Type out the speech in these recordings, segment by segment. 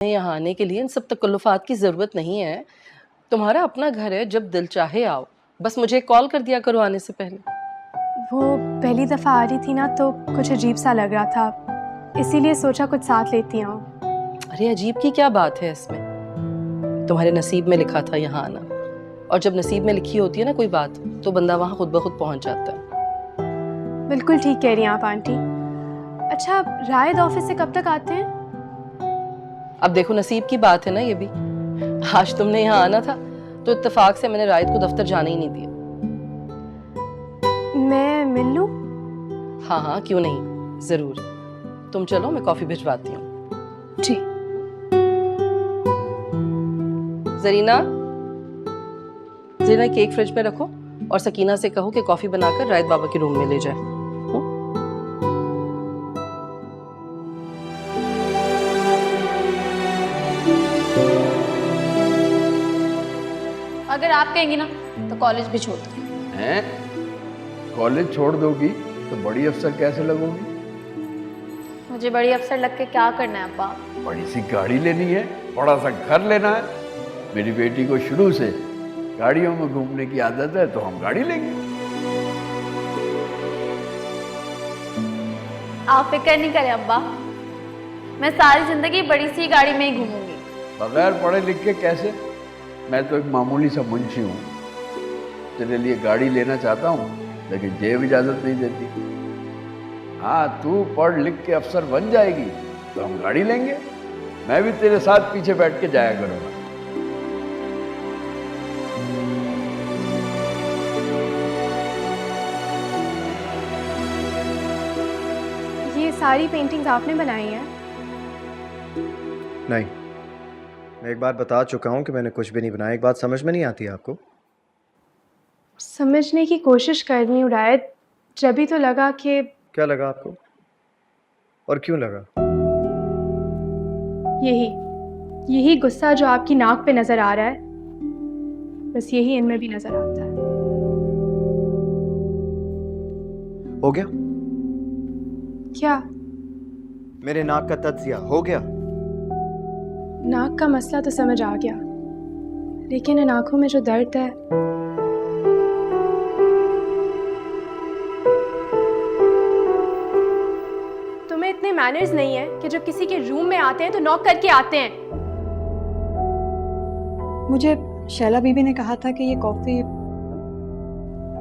यहाँ आने के लिए इन सब तकल्लुफ़ात की ज़रूरत नहीं है। तुम्हारा अपना घर है, जब दिल चाहे आओ। बस मुझे कॉल कर दिया करो आने से पहले। वो पहली दफ़ा आ रही थी ना, तो कुछ अजीब सा लग रहा था, इसीलिए सोचा कुछ साथ लेती आऊँ। अरे अजीब की क्या बात है इसमें? तुम्हारे नसीब में लिखा था यहाँ आना, और जब नसीब में लिखी होती है ना कोई बात, तो बंदा वहाँ खुद ब खुद पहुँच जाता है। बिल्कुल ठीक कह रही हैं आप आंटी। अच्छा, रायद ऑफिस से कब तक आते हैं? अब देखो नसीब की बात है ना ये भी। आज तुमने यहाँ आना था तो इत्तेफाक से मैंने रायद को दफ्तर जाने ही नहीं दिया। मैं मिल लूँ? हाँ हाँ, क्यों नहीं, ज़रूर। तुम चलो, मैं कॉफ़ी भिजवाती हूँ। जी। जरीना, जरीना केक फ्रिज में रखो और सकीना से कहो कि कॉफ़ी बनाकर रायद बाबा के रूम में ले जाए। अगर आप कहेंगी ना तो कॉलेज भी छोड़ दूँ। हैं? कॉलेज छोड़ दोगी तो बड़ी अफसर कैसे लगोगी? मुझे बड़ी अफसर लग के क्या करना है अब्बा? बड़ी सी गाड़ी लेनी है, बड़ा सा घर लेना है। मेरी बेटी को शुरू से गाड़ियों में घूमने की आदत है, तो हम गाड़ी लेंगे। आप फिक्र नहीं करें अब्बा, मैं सारी जिंदगी बड़ी सी गाड़ी में ही घूमूंगी। बगैर पढ़े लिख के कैसे? मैं तो एक मामूली सा मुंशी हूँ। तेरे लिए गाड़ी लेना चाहता हूँ, लेकिन जेब इजाजत नहीं देती। हाँ, तू पढ़ लिख के अफसर बन जाएगी तो हम गाड़ी लेंगे। मैं भी तेरे साथ पीछे बैठ के जाया करूँगा। ये सारी पेंटिंग्स आपने बनाई हैं? नहीं, मैं एक बार बता चुका हूँ कि मैंने कुछ भी नहीं बनाया। एक बात समझ में नहीं आती आपको? समझने की कोशिश कर रही हूँ रायद। जब तो लगा कि क्या लगा आपको और क्यों लगा? यही गुस्सा जो आपकी नाक पे नजर आ रहा है, बस यही इनमें भी नजर आता है। हो गया? क्या? मेरे नाक का तज्जिया हो गया? नाक का मसला तो समझ आ गया, लेकिन इन आंखों में जो दर्द है, तुम्हें इतने मैनर्स नहीं है कि जब किसी के रूम में आते हैं तो नॉक करके आते हैं। मुझे शैला बीबी ने कहा था कि ये कॉफ़ी।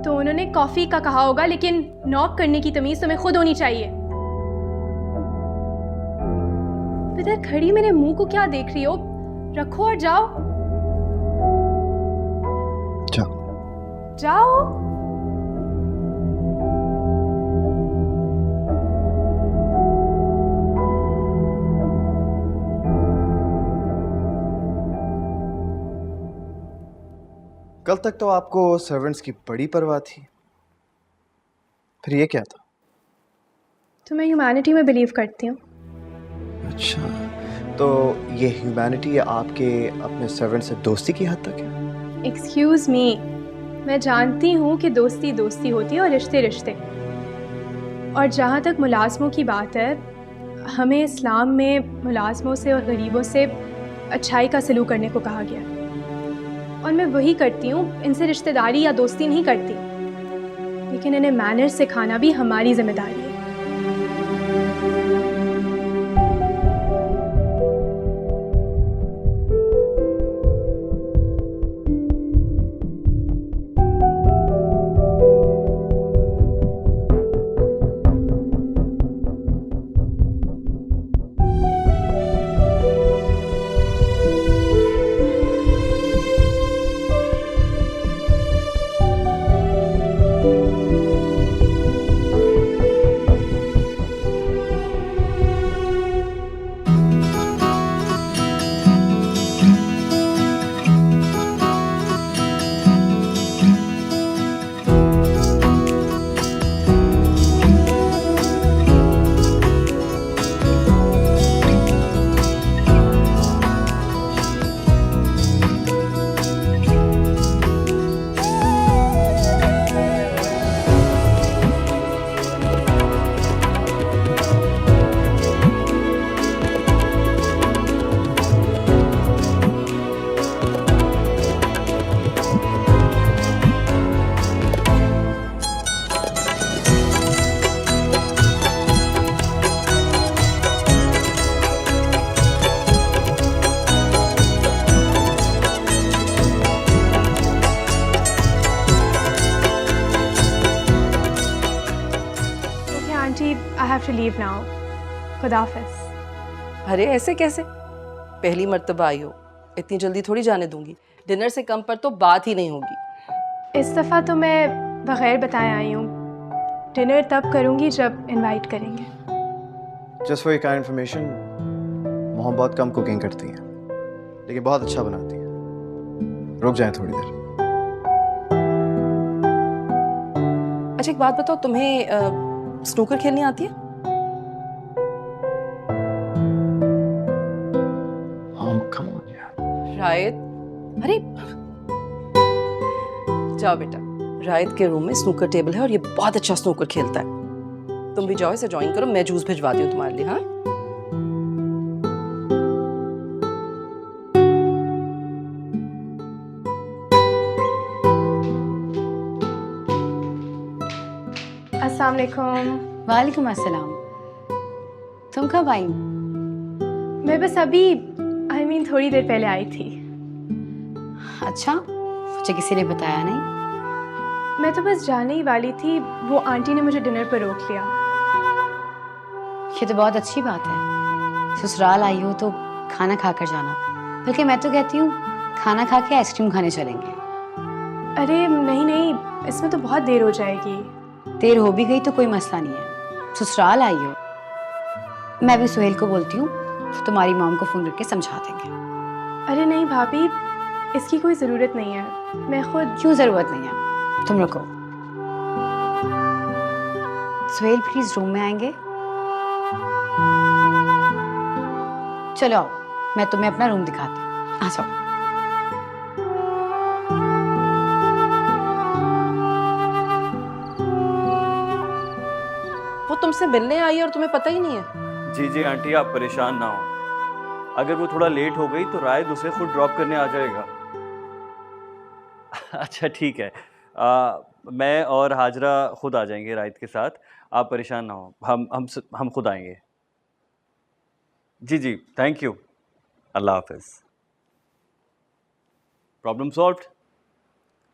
तो उन्होंने कॉफी का कहा होगा, लेकिन नॉक करने की तमीज तुम्हें खुद होनी चाहिए। इधर खड़ी मेरे मुंह को क्या देख रही हो? रखो और जाओ। जाओ। कल तक तो आपको सर्वेंट्स की बड़ी परवाह थी, फिर ये क्या था? तो मैं ह्यूमैनिटी में बिलीव करती हूँ। अच्छा, तो ये ह्यूमैनिटी आपके अपने सर्वेंट से दोस्ती की हद तक है? एक्सक्यूज़ मी, मैं जानती हूँ कि दोस्ती दोस्ती होती है और रिश्ते रिश्ते। और जहाँ तक मुलाजमों की बात है, हमें इस्लाम में मुलाजमों से और गरीबों से अच्छाई का सलूक करने को कहा गया, और मैं वही करती हूँ। इनसे रिश्तेदारी या दोस्ती नहीं करती, लेकिन इन्हें मैनर्स सिखाना भी हमारी जिम्मेदारी है। to leave now. खुदा हाफ़िज़। अरे ऐसे कैसे? पहली मर्तबा आई हो, इतनी जल्दी थोड़ी जाने दूंगी। डिनर से कम पर तो बात ही नहीं होगी। इस दफ़ा तो मैं बग़ैर बताए आई हूँ। डिनर तब करूँगी जब इनवाइट करेंगे। Just for your kind information, Mohammed बहुत कम कुकिंग करती हैं, लेकिन बहुत अच्छा बनाती हैं। रुक जाएं थोड़ी देर। अच्छा एक बात बताओ, तुम्हें स्नूकर खेलनी आती है? कम ऑन यार। रायत, अरे जाओ बेटा, रायत के रूम में स्नूकर टेबल है और ये बहुत अच्छा स्नूकर खेलता है। तुम भी जाओ, इसे ज्वाइन करो, मैं जूस भिजवाती हूँ तुम्हारे लिए। हाँ अस्सलाम वालेकुम। वालेकुम अस्सलाम। तुम कब आई? मैं बस अभी थोड़ी देर पहले आई थी। अच्छा, मुझे किसी ने बताया नहीं। मैं तो बस जाने ही वाली थी, वो आंटी ने मुझे डिनर पर रोक लिया। ये तो बहुत अच्छी बात है। ससुराल आई हो तो खाना खाकर जाना, बल्कि मैं तो कहती हूँ खाना खा के आइसक्रीम खाने चलेंगे। अरे नहीं नहीं, इसमें तो बहुत देर हो जाएगी। देर हो भी गई तो कोई मसला नहीं है, ससुराल आई हो। मैं भी सुहेल को बोलती हूँ, तुम्हारी मॉम को फ़ोन करके समझा देंगे। अरे नहीं भाभी, इसकी कोई ज़रूरत नहीं है, मैं खुद। क्यों ज़रूरत नहीं है? तुम रुको। सुहेल प्लीज रूम में आएंगे? चलो आओ, मैं तुम्हें अपना रूम दिखाती हूँ। आ जाओ। वो तुमसे मिलने आई है और तुम्हें पता ही नहीं है? जी जी आंटी, आप परेशान ना हो। अगर वो थोड़ा लेट हो गई तो रायद उसे खुद ड्रॉप करने आ जाएगा। अच्छा ठीक है, मैं और हाजरा खुद आ जाएंगे रायद के साथ। आप परेशान ना हो, हम खुद आएंगे। जी जी, थैंक यू। अल्लाह हाफिज़। Problem solved.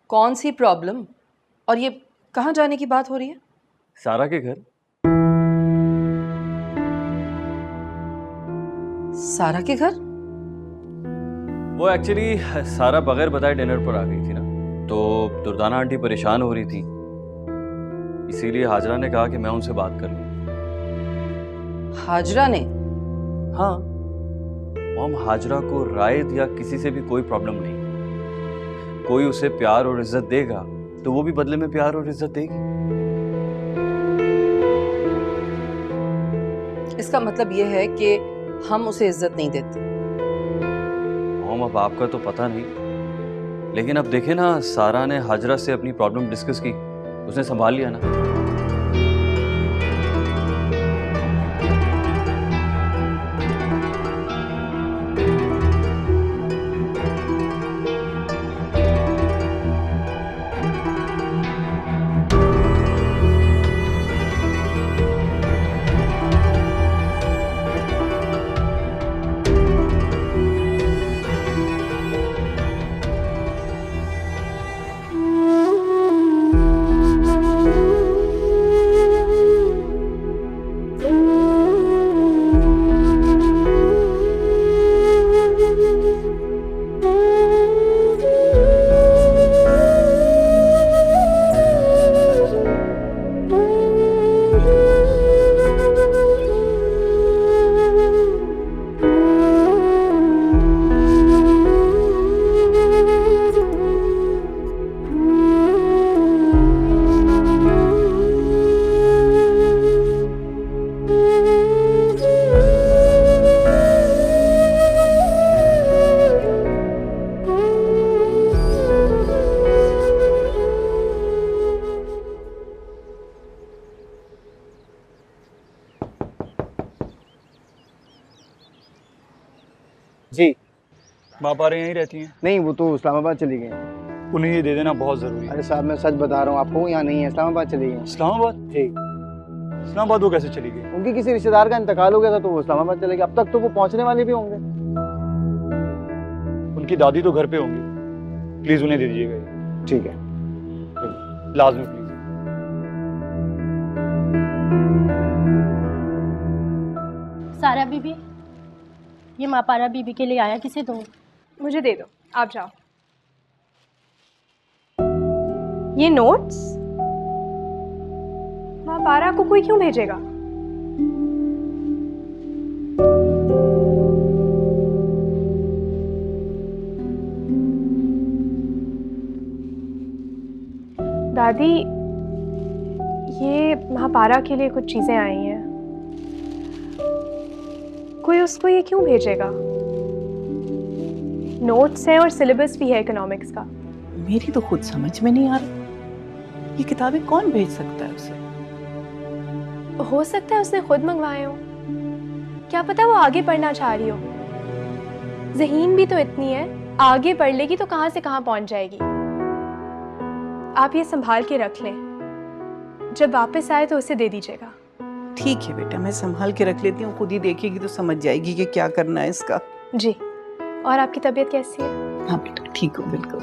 कौन सी प्रॉब्लम? और ये कहाँ जाने की बात हो रही है? सारा के घर। सारा के घर? वो एक्चुअली सारा बगैर बताए डिनर पर आ गई थी ना, तो दुर्दाना आंटी परेशान हो रही थी, इसीलिए हाजरा ने कहा कि मैं उनसे बात कर लूं। हाजरा ने? हाँ मॉम, हाजरा को रायद या किसी से भी कोई प्रॉब्लम नहीं। कोई उसे प्यार और इज्जत देगा तो वो भी बदले में प्यार और इज्जत देगी। इसका मतलब ये है कि हम उसे इज्जत नहीं देते। मॉम अब आपका तो पता नहीं, लेकिन अब देखे ना, सारा ने हाजरा से अपनी प्रॉब्लम डिस्कस की, उसने संभाल लिया ना। जी बाप आ रहे यहीं रहती हैं? नहीं, वो तो इस्लामाबाद चली गई हैं। उन्हें ये दे देना बहुत ज़रूरी है। अरे साहब मैं सच बता रहा हूँ आपको, यहाँ नहीं है, इस्लामाबाद चली गई हैं। इस्लामाबाद? जी। इस्लामाबाद वो कैसे चली गई? उनकी किसी रिश्तेदार का इंतकाल हो गया था तो वो इस्लामाबाद चले गए। अब तक तो वो पहुँचने वाले भी होंगे। उनकी दादी तो घर पे होंगी, प्लीज़ उन्हें दे दीजिएगा ये। ठीक है, लाजमी प्लीज़। सारा बीबी, ये मापारा बीबी के लिए आया, किसे दूँ? मुझे दे दो, आप जाओ। ये नोट्स मापारा को कोई क्यों भेजेगा? दादी, ये महापारा के लिए कुछ चीजें आई हैं। कोई उसको ये क्यों भेजेगा? नोट्स हैं और सिलेबस भी है इकोनॉमिक्स का। मेरी तो खुद समझ में नहीं आ रहा, ये किताबें कौन भेज सकता है उसे? हो सकता है उसने खुद मंगवाए हो, क्या पता वो आगे पढ़ना चाह रही हो। ज़हीन भी तो इतनी है, आगे पढ़ लेगी तो कहाँ से कहाँ पहुँच जाएगी। आप ये संभाल के रख लें, जब वापस आए तो उसे दे दीजिएगा। ठीक है बेटा, मैं संभाल के रख लेती हूँ, खुद ही देखेगी तो समझ जाएगी कि क्या करना है इसका। जी, और आपकी तबीयत कैसी है? हाँ बेटा, ठीक हूँ बिल्कुल।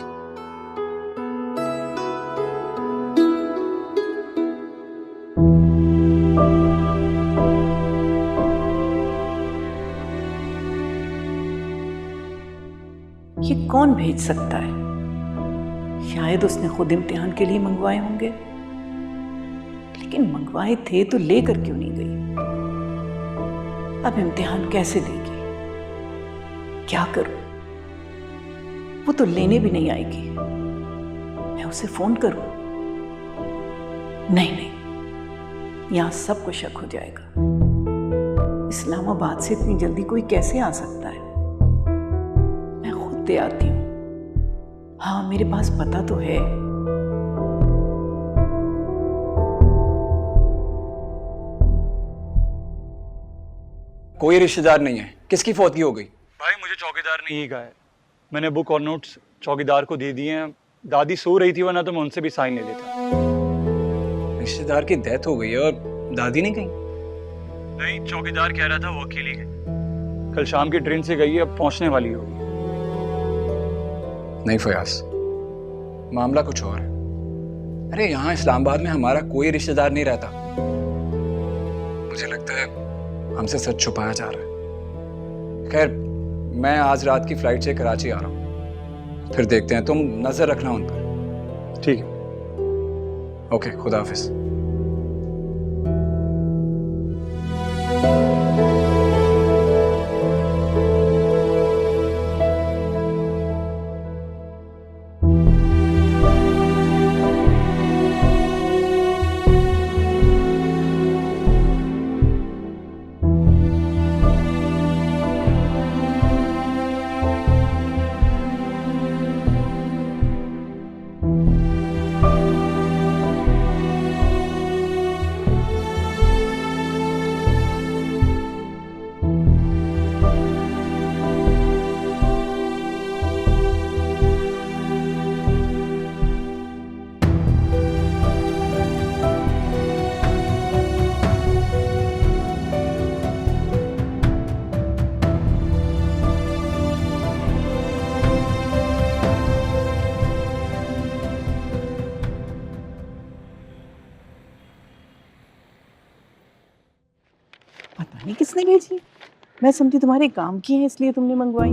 ये कौन भेज सकता है? शायद उसने खुद इम्तिहान के लिए मंगवाए होंगे, लेकिन मंगवाए थे तो लेकर क्यों नहीं गई? अब इम्तिहान कैसे देगी? क्या करूं? वो तो लेने भी नहीं आएगी। मैं उसे फोन करूं? नहीं, यहां सबको शक हो जाएगा। इस्लामाबाद से इतनी जल्दी कोई कैसे आ सकता है? मैं खुद दे आती हूं। हाँ, मेरे पास पता तो है। कोई रिश्तेदार नहीं है। किसकी फौतगी हो गई? भाई मुझे चौकीदार ने ही कहा है। मैंने बुक और नोट्स चौकीदार को दे दिए हैं। दादी सो रही थी, वरना तो मैं उनसे भी साइन ले लेता। रिश्तेदार की डेथ हो गई है और दादी नहीं गई? नहीं, चौकीदार कह रहा था वो अकेली है। कल शाम की ट्रेन से गई है, अब पहुंचने वाली होगी। नहीं फयाज, मामला कुछ और है। अरे यहाँ इस्लामाबाद में हमारा कोई रिश्तेदार नहीं रहता। मुझे लगता है हमसे सच छुपाया जा रहा है। खैर, मैं आज रात की फ्लाइट से कराची आ रहा हूँ, फिर देखते हैं। तुम नजर रखना उन पर। ठीक है। ओके, खुदा हाफिज। पता नहीं किसने भेजी। मैं समझी तुम्हारे काम की है इसलिए तुमने मंगवाई।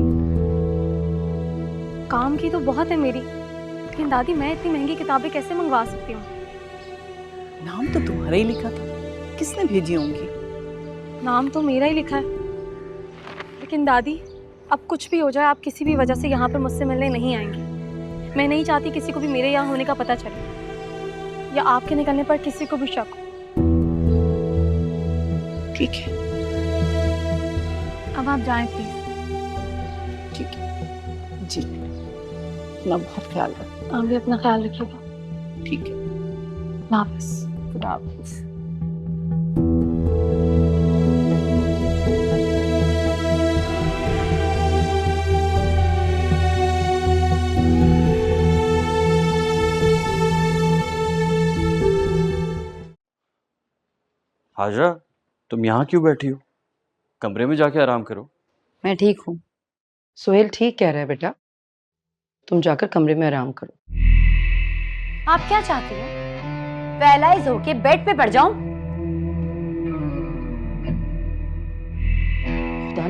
काम की तो बहुत है मेरी, लेकिन दादी मैं इतनी महंगी किताबें कैसे मंगवा सकती हूँ? नाम तो तुम्हारा ही लिखा था, किसने भेजी होंगी? नाम तो मेरा ही लिखा है, लेकिन दादी अब कुछ भी हो जाए, आप किसी भी वजह से यहाँ पर मुझसे मिलने नहीं आएंगी। मैं नहीं चाहती किसी को भी मेरे यहाँ होने का पता चले, या आपके निकलने पर किसी को भी शक हो। ठीक है, अब आप जाएं प्लीज। ठीक है जी, अपना बहुत ख्याल रखना। आप भी अपना ख्याल रखिएगा। ठीक है, वापस। खुदा हाफिज। हाजरा, तुम यहाँ क्यों बैठी हो? कमरे में जाके आराम करो। मैं ठीक हूँ। सुहेल ठीक कह रहा है बेटा, तुम जाकर कमरे में आराम करो। आप क्या चाहती हो? पैरालाइज होके बेड पे पड़ जाऊं?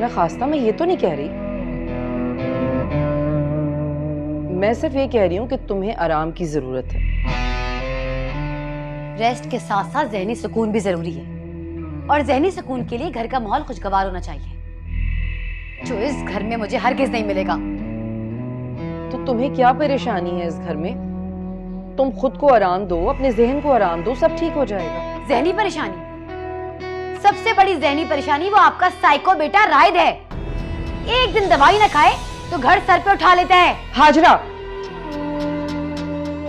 खुदा न खास्ता मैं ये तो नहीं कह रही, मैं सिर्फ ये कह रही हूँ कि तुम्हें आराम की जरूरत है। रेस्ट के साथ साथ जहनी सुकून भी जरूरी है, और जहनी सुकून के लिए घर का माहौल खुशगवार होना चाहिए, जो इस घर में मुझे हरगिज नहीं मिलेगा। तो तुम्हें क्या परेशानी है इस घर में? तुम खुद को आराम दो, अपने जहन को आराम दो, सब ठीक हो जाएगा। जहनी परेशानी? सबसे बड़ी जहनी परेशानी वो आपका साइको बेटा रायद है। एक दिन दवाई ना खाए तो घर सर पे उठा लेता है। हाजरा,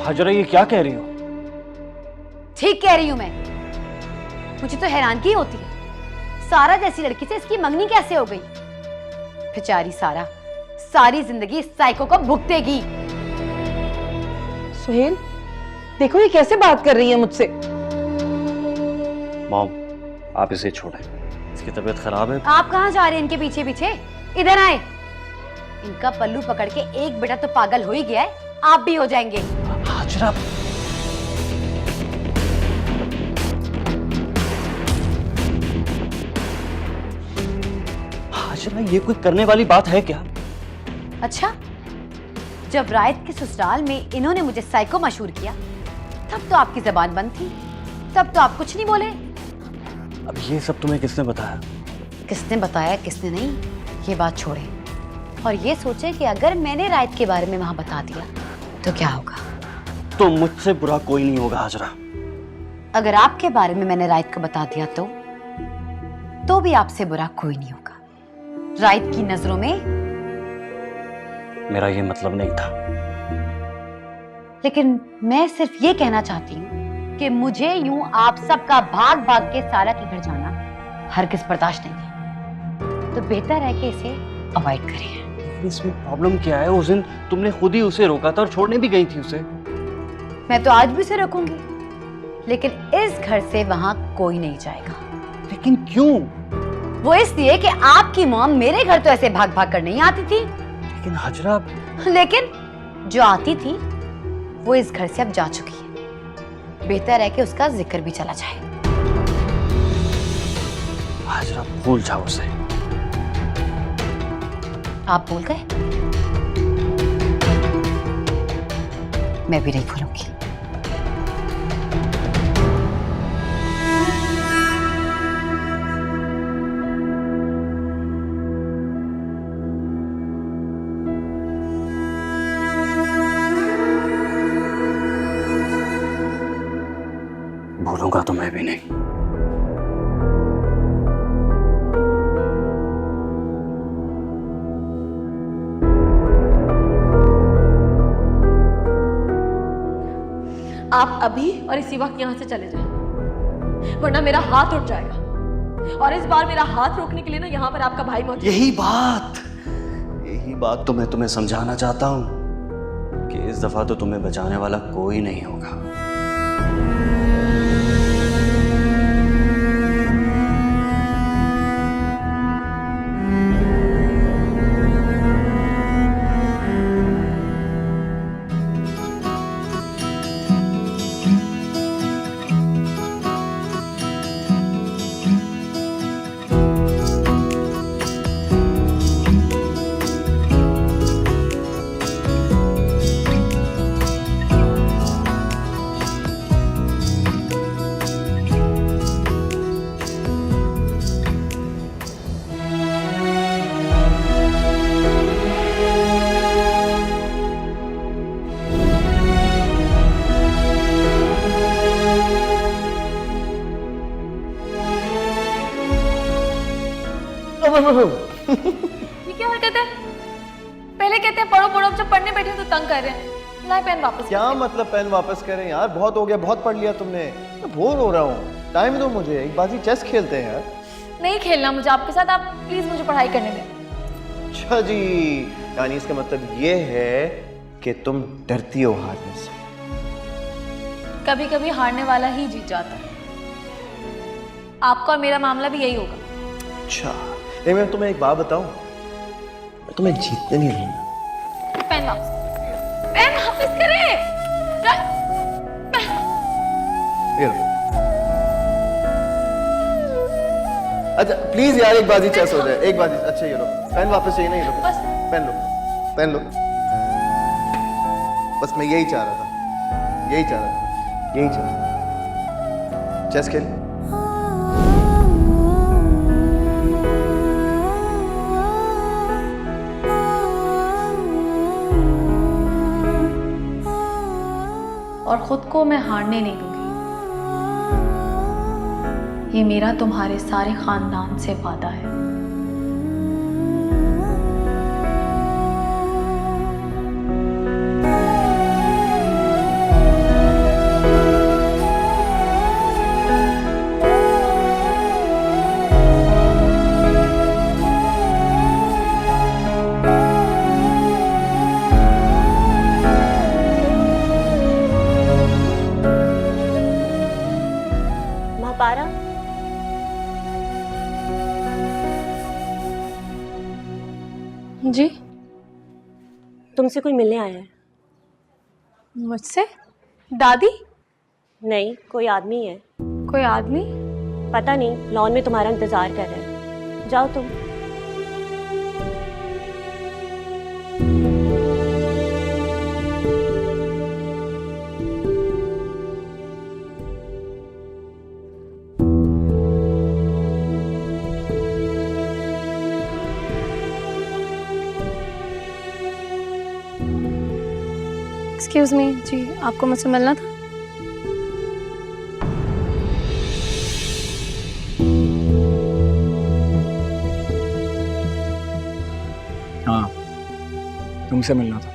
हाजरा ये क्या कह रही हो? ठीक कह रही हूँ मैं। मुझे तो हैरानगी होती है, सारा जैसी लड़की से इसकी मंगनी कैसे हो गई। बेचारी सारा सारी जिंदगी इस साइको को भुगतेगी। सुहेल देखो ये कैसे बात कर रही है मुझसे। मॉम आप इसे छोड़ें, इसकी तबीयत खराब है। आप कहाँ जा रहे हैं इनके पीछे पीछे? इधर आए। इनका पल्लू पकड़ के एक बेटा तो पागल हो ही गया है, आप भी हो जाएंगे। हाजरा हाजरा ये कोई करने वाली बात है क्या? अच्छा, जब रायत के ससुराल में इन्होंने मुझे साइको मशहूर किया तब तो आपकी जबान बंद थी, तब तो आप कुछ नहीं बोले। अब ये सब तुम्हें किसने बताया? किसने बताया किसने नहीं ये बात छोड़े, और ये सोचे कि अगर मैंने रायत के बारे में वहां बता दिया तो क्या होगा। तो मुझसे बुरा कोई नहीं होगा हाजरा। अगर आपके बारे में मैंने रायत को बता दिया तो भी आपसे बुरा कोई नहीं होगा। रायत की नजरों में मेरा ये मतलब नहीं था, लेकिन मैं सिर्फ ये कहना चाहती हूँ कि मुझे यूं आप सबका भाग भाग के सारा के घर जाना हरगिज़ बर्दाश्त नहीं है, तो बेहतर है कि इसे अवॉइड करें। इसमें प्रॉब्लम क्या है? उस दिन तुमने खुद ही उसे रोका था और छोड़ने भी गई थी उसे। मैं तो आज भी उसे रोकूंगी, लेकिन इस घर से वहां कोई नहीं जाएगा। लेकिन क्यों? वो इसलिए कि आपकी मॉम मेरे घर तो ऐसे भाग भाग कर नहीं आती थी। लेकिन हाजरा, लेकिन जो आती थी वो इस घर से अब जा चुकी है, बेहतर है कि उसका जिक्र भी चला जाए। हाजरा भूल जाओ उसे। आप भूल गए? मैं भी नहीं भूलूंगी। भूलूंगा तो मैं भी नहीं। आप अभी और इसी वक्त यहाँ से चले जाएं, वरना मेरा हाथ उठ जाएगा। और इस बार मेरा हाथ रोकने के लिए ना यहाँ पर आपका भाई मौजूद। यही बात तो मैं तुम्हें समझाना चाहता हूँ कि इस दफा तो तुम्हें बचाने वाला कोई नहीं होगा। ये क्या हरकत है? पहले कहते हैं पढ़ो पढ़ो, अब जब पढ़ने बैठे तो तंग कर रहे हैं। लाए पेन वापस। क्या मतलब पेन वापस करें यार? बहुत हो गया, बहुत पढ़ लिया तुमने। मैं बोर हो रहा हूँ, टाइम दो मुझे, एक बाजी चेस खेलते हैं यार। नहीं खेलना मुझे आपके साथ, आप प्लीज मुझे पढ़ाई करने दें। अच्छा जी, यानी इसका मतलब ये है कि तुम डरती हो हारने से। कभी कभी हारने वाला ही जीत जाता है। आपका और मेरा मामला भी यही होगा। अच्छा, नहीं मैं तुम्हें एक बात बताऊं, मैं तुम्हें जीतने नहीं दूंगा। पेन वापस, पेन वापस करें। अच्छा प्लीज यार एक बाजी चेस हो जाए, एक बाजी। अच्छा ये लो पेन वापस चाहिए ना, ये लो पेन लो, पेन लो। बस मैं यही चाह रहा था, यही चाह रहा था, यही चाह रहा था। चेस खेल। और खुद को मैं हारने नहीं दूंगी। ये मेरा तुम्हारे सारे खानदान से वादा है। महापारा, जी तुमसे कोई मिलने आया है। मुझसे? दादी? नहीं, कोई आदमी है। कोई आदमी? पता नहीं, लॉन में तुम्हारा इंतजार कर रहा है। जाओ तुम। एक्सक्यूज मी जी, आपको मुझसे मिलना था? हाँ, तुमसे मिलना था।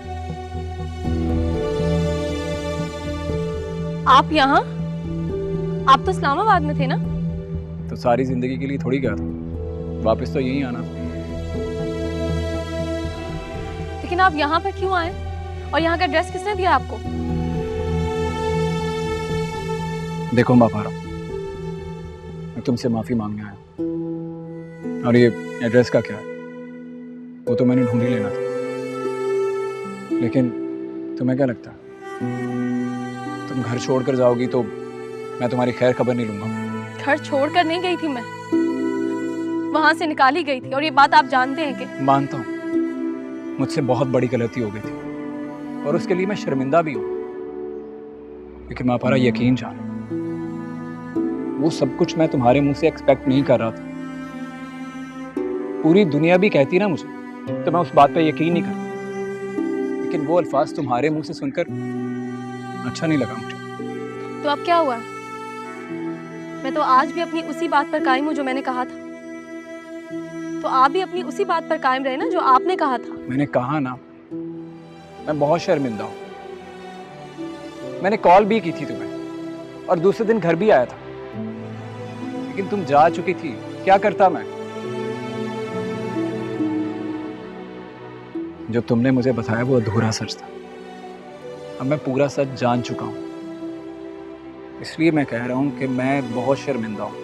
आप यहाँ? आप तो इस्लामाबाद में थे ना? तो सारी जिंदगी के लिए थोड़ी गया था, वापस तो यहीं आना था। लेकिन आप यहाँ पर क्यों आए? और यहाँ का एड्रेस किसने दिया आपको? देखो महापारा, मैं तुमसे माफी मांगने आया। और ये एड्रेस का क्या है, वो तो मैंने ढूंढ ही लेना था। लेकिन तुम्हें क्या लगता है, तुम घर छोड़कर जाओगी तो मैं तुम्हारी खैर खबर नहीं लूंगा? घर छोड़कर नहीं गई थी मैं, वहां से निकाली गई थी, और ये बात आप जानते हैं कि? मानता हूँ मुझसे बहुत बड़ी गलती हो गई थी और उसके लिए मैं शर्मिंदा भी हूँ। लेकिन महापारा यकीन जानो, वो सब कुछ मैं तुम्हारे मुंह से एक्सपेक्ट नहीं कर रहा था। पूरी दुनिया भी कहती ना मुझे तो मैं उस बात पे यकीन नहीं करता। लेकिन वो अल्फाज तुम्हारे मुंह से सुनकर अच्छा नहीं लगा मुझे। तो अब क्या हुआ? मैं तो आज भी अपनी उसी बात पर कायम हूँ जो मैंने कहा था। तो आप भी अपनी उसी बात पर कायम रहे ना जो आपने कहा था। मैंने कहा ना, मैं बहुत शर्मिंदा हूँ। मैंने कॉल भी की थी तुम्हें और दूसरे दिन घर भी आया था, लेकिन तुम जा चुकी थी। क्या करता मैं? जो तुमने मुझे बताया वो अधूरा सच था। अब मैं पूरा सच जान चुका हूँ, इसलिए मैं कह रहा हूँ कि मैं बहुत शर्मिंदा हूँ।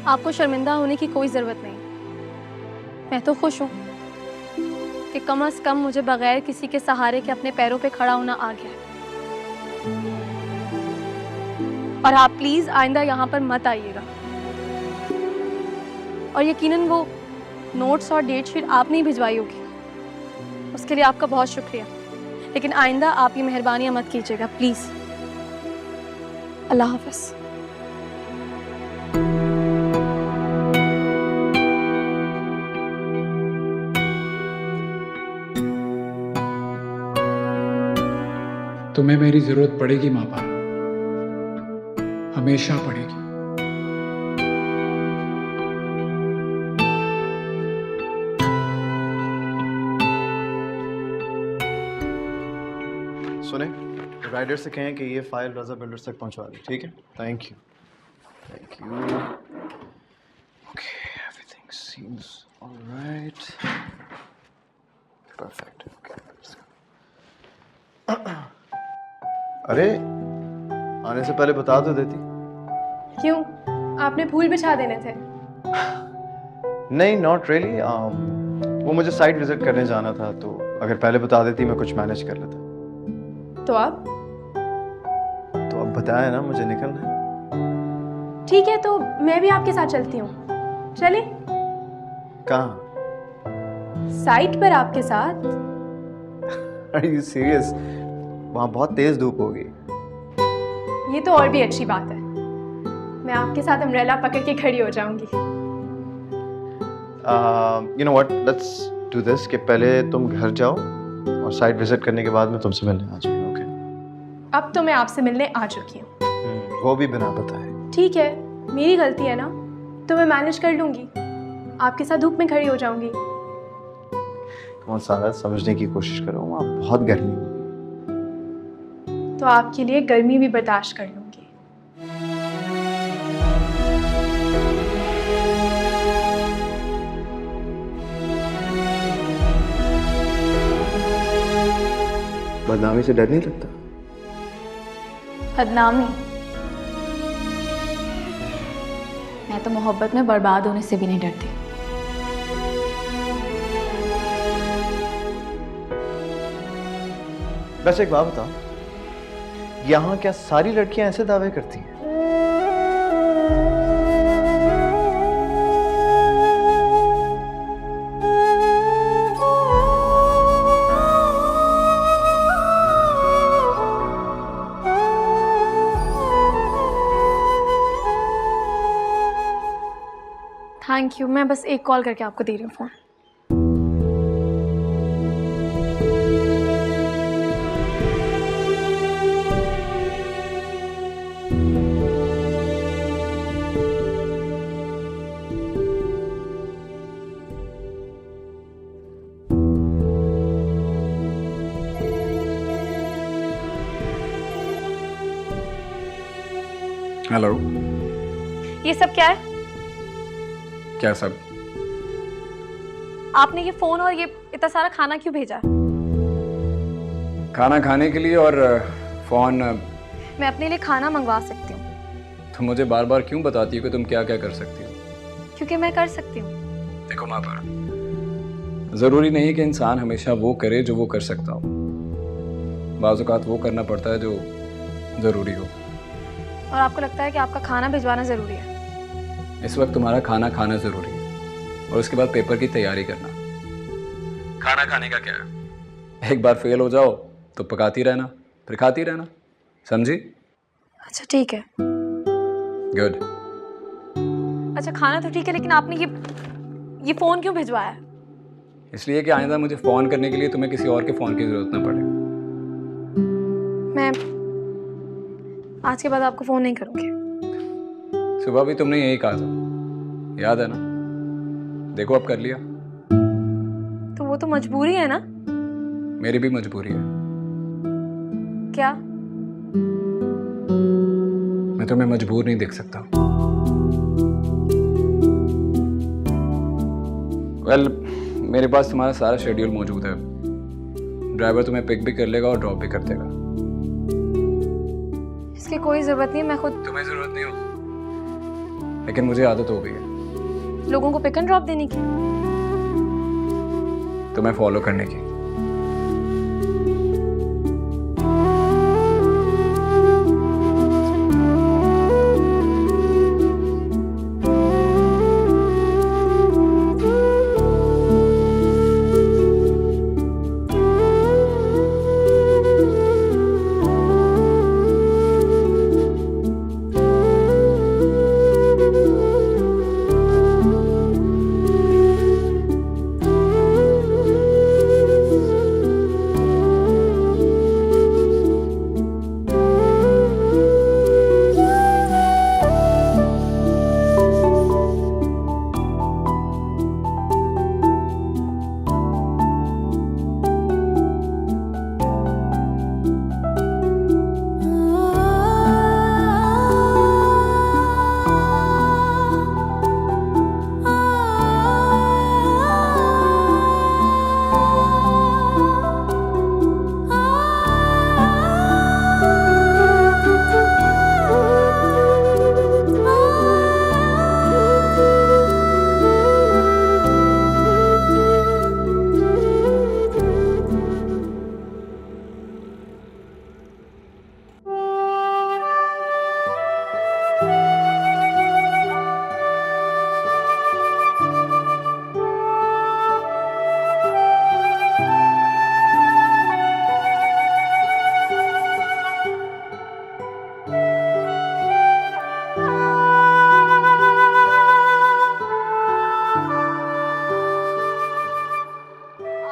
आपको शर्मिंदा होने की कोई जरूरत नहीं। मैं तो खुश हूँ कि कम से कम मुझे बगैर किसी के सहारे के अपने पैरों पे खड़ा होना आ गया। और आप प्लीज आइंदा यहाँ पर मत आइएगा। और यकीनन वो नोट्स और डेट शीट आपने ही भिजवाई होगी, उसके लिए आपका बहुत शुक्रिया। लेकिन आइंदा आप ये मेहरबानियां मत कीजिएगा प्लीज। अल्लाह हाफ़िज़। तुम्हें मेरी जरूरत पड़ेगी महापारा, हमेशा पड़ेगी। सुने, राइडर से कहें कि ये फाइल रजा बिल्डर्स तक पहुंचवा दें, ठीक है? Thank you, thank you. Okay, everything seems alright, perfect. अरे आने से पहले बता तो देती। क्यों? आपने फूल बिछा देने थे? नहीं, नॉट रियली। वो मुझे साइट विजिट करने जाना था, तो अगर पहले बता देती मैं कुछ मैनेज कर लेता। तो अब बताया ना मुझे निकलना है। ठीक है, तो मैं भी आपके साथ चलती हूँ। चले? कहाँ? साइट पर आपके साथ। Are you serious? वहाँ बहुत तेज धूप होगी। ये तो और भी अच्छी बात है, मैं आपके साथ अम्ब्रेला पकड़ के खड़ी हो जाऊंगी। You know what? Let's do this कि पहले तुम घर जाओ और साइट विजिट करने के बाद मैं तुमसे मिलने आ जाऊंगा, ओके? अब तो मैं आपसे मिलने आ चुकी हूँ। वो भी बिना बताए। ठीक है, मेरी गलती है ना, तो मैं मैनेज कर लूंगी, आपके साथ धूप में खड़ी हो जाऊंगी। कौन सारा समझने की कोशिश करो, वहाँ बहुत गर्मी होगी। तो आपके लिए गर्मी भी बर्दाश्त कर लूंगी। बदनामी से डर नहीं लगता? बदनामी? मैं तो मोहब्बत में बर्बाद होने से भी नहीं डरती। वैसे एक बात बताओ, यहाँ क्या सारी लड़कियां ऐसे दावे करती हैं? थैंक यू, मैं बस एक कॉल करके आपको दे रही हूँ फ़ोन। हेलो। ये सब क्या है? क्या सब? आपने ये फ़ोन और ये इतना सारा खाना क्यों भेजा है? खाना खाने के लिए और फ़ोन। मैं अपने लिए खाना मंगवा सकती हूँ। तुम मुझे बार बार क्यों बताती हो कि तुम क्या क्या कर सकती हो? क्योंकि मैं कर सकती हूँ। देखो माँ पर, ज़रूरी नहीं कि इंसान हमेशा वो करे जो वो कर सकता हो। बाज़ औक़ात वो करना पड़ता है जो ज़रूरी हो। और आपको लगता है कि आपका खाना भिजवाना ज़रूरी है? इस वक्त तुम्हारा खाना खाना ज़रूरी है और उसके बाद पेपर की तैयारी करना। खाना खाने का क्या है? एक बार फेल हो जाओ तो पकाती रहना, फिर खाती रहना, समझी? अच्छा ठीक है। गुड। अच्छा खाना तो ठीक है, लेकिन आपने ये फ़ोन क्यों भिजवाया है? इसलिए कि आइंदा मुझे फ़ोन करने के लिए तुम्हें किसी और के फ़ोन की ज़रूरत ना पड़े। मैं आज के बाद आपको फ़ोन नहीं करूँगी। सुबह भी तुमने यही कहा था, याद है ना? देखो अब कर लिया। तो वो तो मजबूरी है ना? मेरी भी मजबूरी है। क्या? मैं तुम्हें मजबूर नहीं देख सकता। वेल, मेरे पास तुम्हारा सारा शेड्यूल मौजूद है। ड्राइवर तुम्हें पिक भी कर लेगा और ड्रॉप भी कर देगा। इसकी कोई ज़रूरत नहीं है, मैं खुद। तुम्हें ज़रूरत नहीं हो, लेकिन मुझे आदत हो गई है लोगों को पिक एंड ड्रॉप देने की, तुम्हें फॉलो करने की।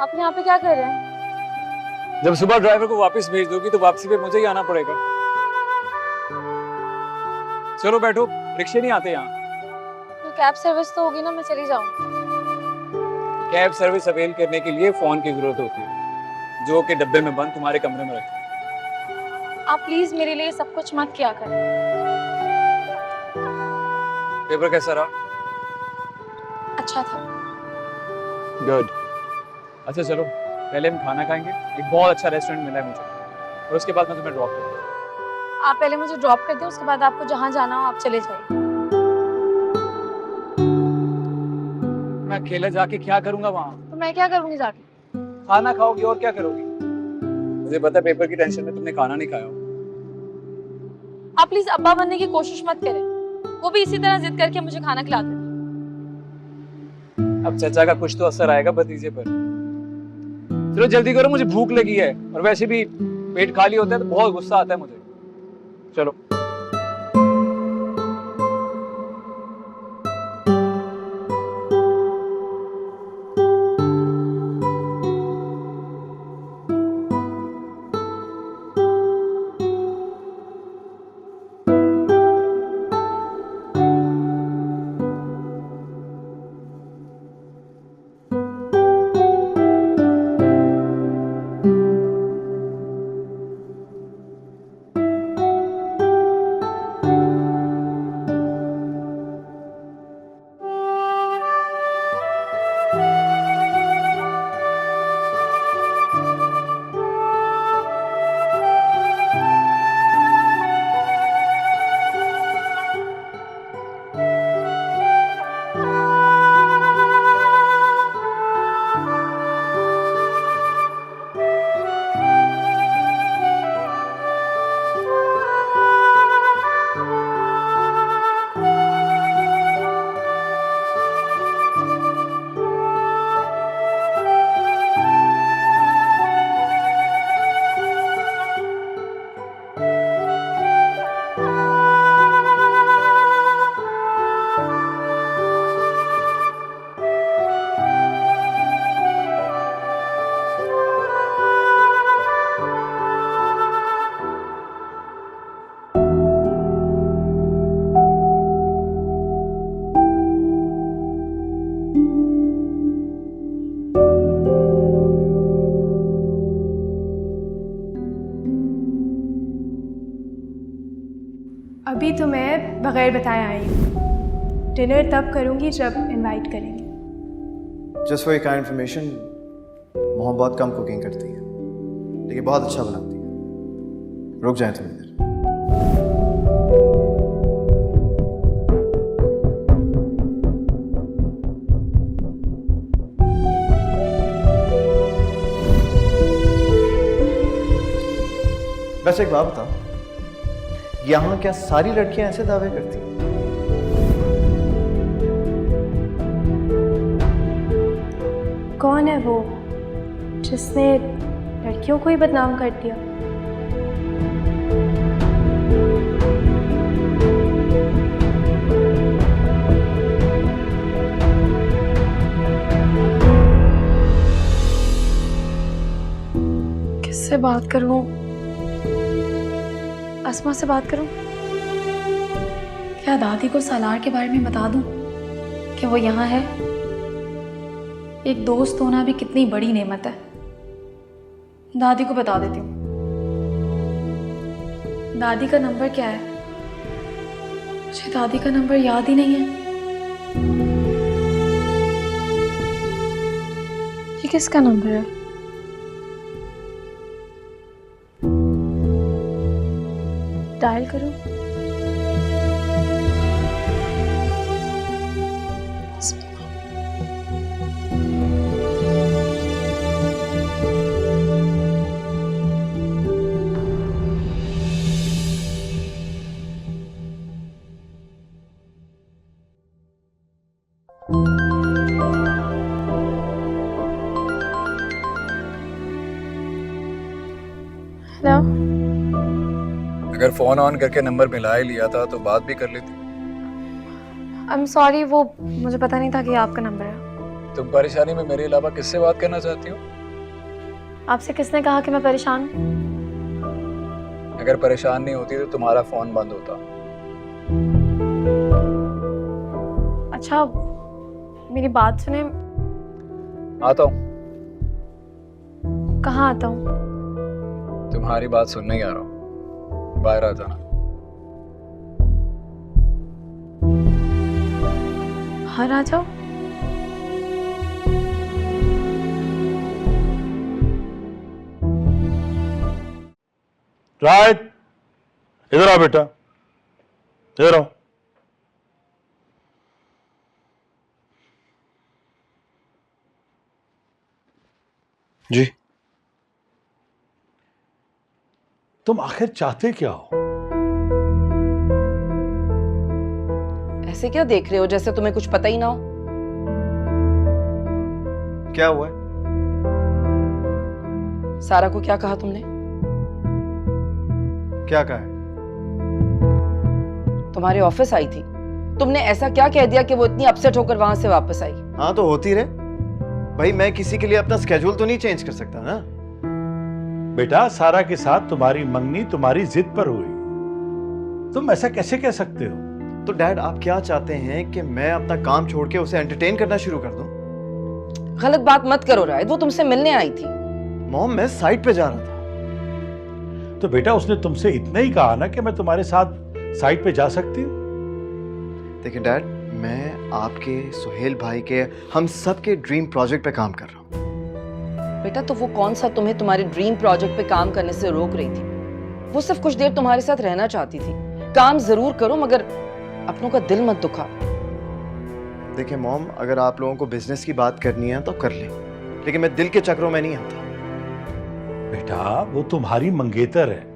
आप यहाँ पे क्या कर रहे हैं? जब सुबह ड्राइवर को वापस भेज दोगी तो वापसी पे मुझे ही आना पड़ेगा। चलो बैठो, रिक्शे नहीं आते यहाँ। तो कैब सर्विस तो होगी ना, मैं चली जाऊँ। कैब सर्विस अवेल करने के लिए फोन की जरूरत होती है, जो कि डब्बे में बंद तुम्हारे कमरे में रखे। आप प्लीज मेरे लिए सब कुछ मत किया करें। पेपर कैसा रहा? अच्छा था। गुड। अच्छा चलो, पहले हम खाना खाएंगे, एक बहुत अच्छा रेस्टोरेंट मिला है मुझे, और उसके बाद मैं तुम्हें ड्रॉप करूँगा। आप पहले मुझे ड्रॉप कर दें, उसके बाद आपको जहाँ जाना हो आप चले जाइए। मैं अकेले जाके क्या करूँगा वहाँ? तो मैं क्या करूँगी जाके? खाना खाओगी और क्या करोगी? मुझे पता है पेपर की टेंशन में तुमने खाना नहीं खाया। आप प्लीज अब्बा बनने की कोशिश मत करें, वो भी इसी तरह जिद करके मुझे खाना खिलाते हैं। अब चचा का कुछ तो असर आएगा भतीजे पर। चलो जल्दी करो, मुझे भूख लगी है, और वैसे भी पेट खाली होता है तो बहुत गुस्सा आता है मुझे। चलो। अभी तो मैं बगैर बताए आई हूँ। डिनर तब करूँगी जब इनवाइट करेंगे। Just for your kind information, Mohan बहुत कम कुकिंग करती है, लेकिन बहुत अच्छा बनाती है। रुक जाएं थोड़ी देर। वैसे एक बात बताओ, यहाँ क्या सारी लड़कियां ऐसे दावे करती हैं? कौन है वो जिसने लड़कियों को ही बदनाम कर दिया? किससे बात करूं? अस्मा से बात करूं? क्या दादी को सालार के बारे में बता दूं कि वो यहाँ है? एक दोस्त होना भी कितनी बड़ी नेमत है। दादी को बता देती हूँ। दादी का नंबर क्या है? मुझे दादी का नंबर याद ही नहीं है। ये किसका नंबर है? डायल करूं? हेलो। अगर फोन ऑन करके नंबर मिला ही लिया था तो बात भी कर लेती। आई एम सॉरी, वो मुझे पता नहीं था कि ये आपका नंबर है। तुम परेशानी में मेरे अलावा किससे बात करना चाहती हो? आपसे किसने कहा कि मैं परेशान हूँ? अगर परेशान नहीं होती तो तुम्हारा फोन बंद होता। अच्छा, मेरी बात सुने। आता हूँ। कहाँ आता हूँ? तुम्हारी बात सुनने ही आ रहा हूँ, बाहर आ जाना। बाहर आ जाओ? राहत, इधर आओ बेटा, इधर आओ। जी। तुम आखिर चाहते क्या हो? ऐसे क्या देख रहे हो जैसे तुम्हें कुछ पता ही ना हो? क्या हुआ है? सारा को क्या कहा तुमने? क्या कहा है? तुम्हारे ऑफिस आई थी, तुमने ऐसा क्या कह दिया कि वो इतनी अपसेट होकर वहां से वापस आई? हाँ तो होती रहे भाई, मैं किसी के लिए अपना स्केड्यूल तो नहीं चेंज कर सकता ना। बेटा, सारा के साथ तुम्हारी मंगनी तुम्हारी जिद पर हुई, तुम ऐसा कैसे कह सकते हो? तो डैड, आप क्या चाहते हैं कि मैं अपना काम छोड़ के उसे एंटरटेन करना शुरू कर दूं? गलत बात मत करो राहिद, वो तुमसे मिलने आई थी। मॉम, मैं साइट पे जा रहा था। तो बेटा, उसने तुमसे इतना ही कहा ना कि मैं तुम्हारे साथ साइट पे जा सकती हूँ। देखिए डैड, मैं आपके, सुहेल भाई के, हम सब के ड्रीम प्रोजेक्ट पे काम कर रहा हूँ। बेटा, तो वो कौन सा तुम्हें तुम्हारे ड्रीम प्रोजेक्ट पे काम करने से रोक रही थी? वो सिर्फ कुछ देर तुम्हारे साथ रहना चाहती थी। काम जरूर करो मगर अपनों का दिल मत दुखा। देखिए मॉम, अगर आप लोगों को बिजनेस की बात करनी है तो कर लें, लेकिन मैं दिल के चक्रों में नहीं आता। बेटा, वो तुम्हारी मंगेतर है।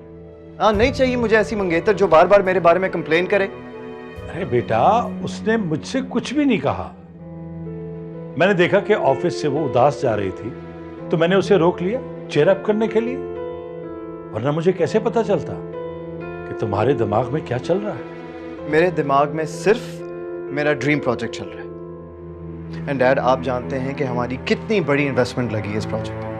हाँ, नहीं चाहिए मुझे ऐसी मंगेतर जो बार बार मेरे बारे में कंप्लेन करे। अरे बेटा, उसने मुझसे कुछ भी नहीं कहा। मैंने देखा कि ऑफिस से वो उदास जा रही थी तो मैंने उसे रोक लिया चेयर अप करने के लिए, वरना मुझे कैसे पता चलता कि तुम्हारे दिमाग में क्या चल रहा है। मेरे दिमाग में सिर्फ मेरा ड्रीम प्रोजेक्ट चल रहा है। एंड डैड, आप जानते हैं कि हमारी कितनी बड़ी इन्वेस्टमेंट लगी है इस प्रोजेक्ट में।